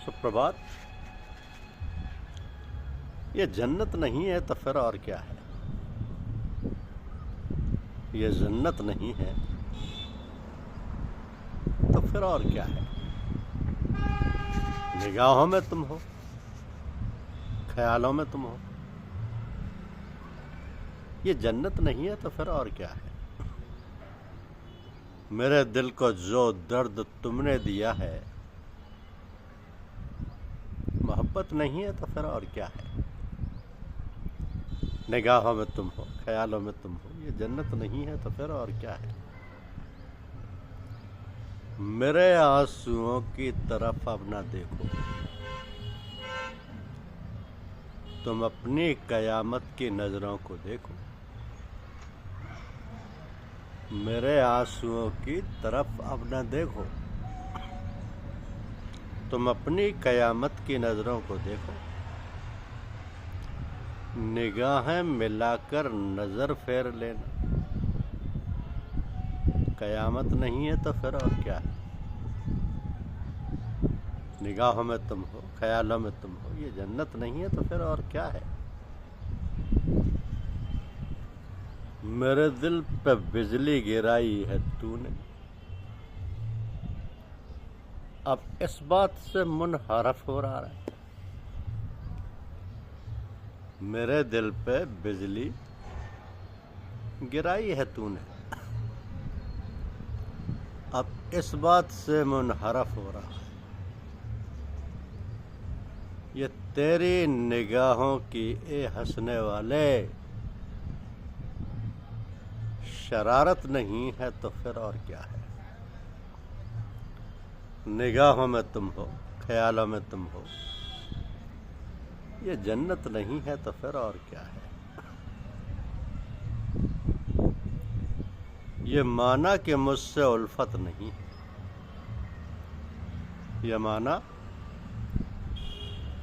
सुप्रभात। ये जन्नत नहीं है तो फिर और क्या है? ये जन्नत नहीं है तो फिर और क्या है? निगाहों में तुम हो, ख्यालों में तुम हो। ये जन्नत नहीं है तो फिर और क्या है? मेरे दिल को जो दर्द तुमने दिया है, मोहब्बत नहीं है तो फिर और क्या है? निगाहों में तुम हो, ख्यालों में तुम हो। ये जन्नत नहीं है तो फिर और क्या है? मेरे आंसुओं की तरफ अब ना देखो, तुम अपनी कयामत की नजरों को देखो। मेरे आंसुओं की तरफ अब न देखो, तुम अपनी कयामत की नजरों को देखो। निगाहें मिलाकर नजर फेर लेना, कयामत नहीं है तो फिर और क्या है? निगाहों में तुम हो, ख्यालों में तुम हो। ये जन्नत नहीं है तो फिर और क्या है? मेरे दिल पे बिजली गिराई है तूने, अब इस बात से मुनहरफ हो रहा है। मेरे दिल पे बिजली गिराई है तूने, अब इस बात से मुनहरफ हो रहा है। ये तेरी निगाहों की ए हंसने वाले शरारत नहीं है तो फिर और क्या है? निगाहों में तुम हो, ख्यालों में तुम हो। ये जन्नत नहीं है तो फिर और क्या है? ये माना कि मुझसे उल्फत नहीं है, ये माना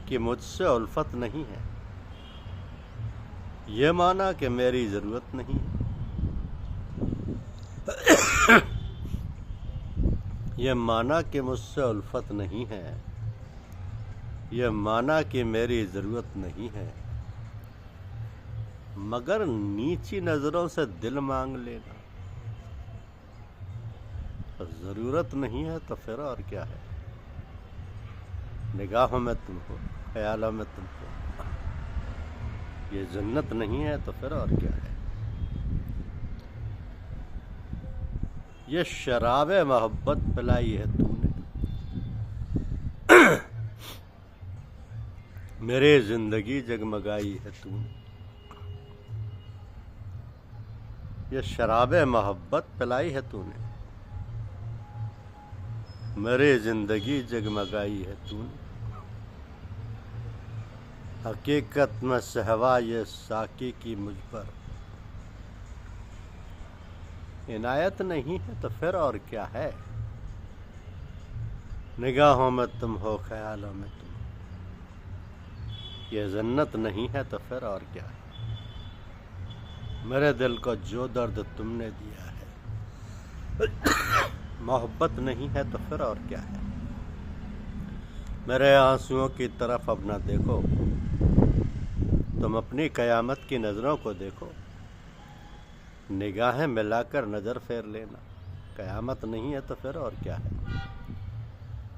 कि मुझसे उल्फत नहीं है, ये माना कि मेरी जरूरत नहीं है। ये माना कि मुझसे उल्फत नहीं है, ये माना कि मेरी जरूरत नहीं है, मगर नीची नजरों से दिल मांग लेना। जरूरत नहीं है तो फिर और क्या है? निगाहों में तुम हो, ख्यालों में तुम हो। ये जन्नत नहीं है तो फिर और क्या है? ये शराबे मोहब्बत पिलाई है तूने, मेरी जिंदगी जगमगाई है तूने। ये शराबे मोहब्बत पिलाई है तूने, मेरी जिंदगी जगमगाई है तूने। हकीकत में सहवा ये साकी की मुझ पर इनायत नहीं है तो फिर और क्या है? निगाहों में तुम हो, ख्यालों में तुम हो। ये जन्नत नहीं है तो फिर और क्या है? मेरे दिल को जो दर्द तुमने दिया है, मोहब्बत नहीं है तो फिर और क्या है? मेरे आंसुओं की तरफ अब ना देखो, तुम अपनी कयामत की नजरों को देखो। निगाहें मिलाकर नजर फेर लेना, कयामत नहीं है तो फिर और क्या है?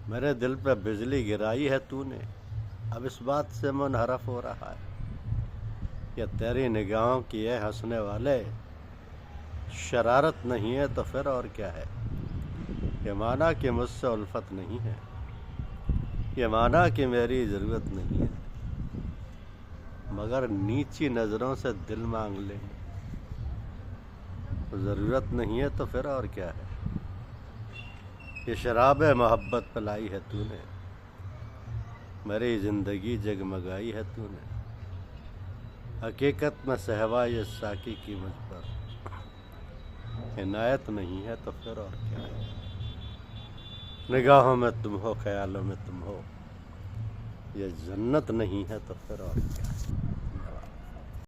मेरे दिल पे बिजली गिराई है तूने, अब इस बात से मुनहरफ हो रहा है। ये तेरी निगाहों की ये हंसने वाले शरारत नहीं है तो फिर और क्या है? ये माना कि मुझसे उल्फत नहीं है, ये माना कि मेरी ज़रूरत नहीं है, मगर नीची नज़रों से दिल मांग ले। ज़रूरत नहीं है तो फिर और क्या है? ये शराब मोहब्बत पिलाई है तूने, मेरी ज़िंदगी जगमगाई है तूने। हकीकत में सहवा ये साकी की मुझ पर इनायत नहीं है तो फिर और क्या है? निगाहों में तुम हो, ख्यालों में तुम हो। ये जन्नत नहीं है तो फिर और क्या है?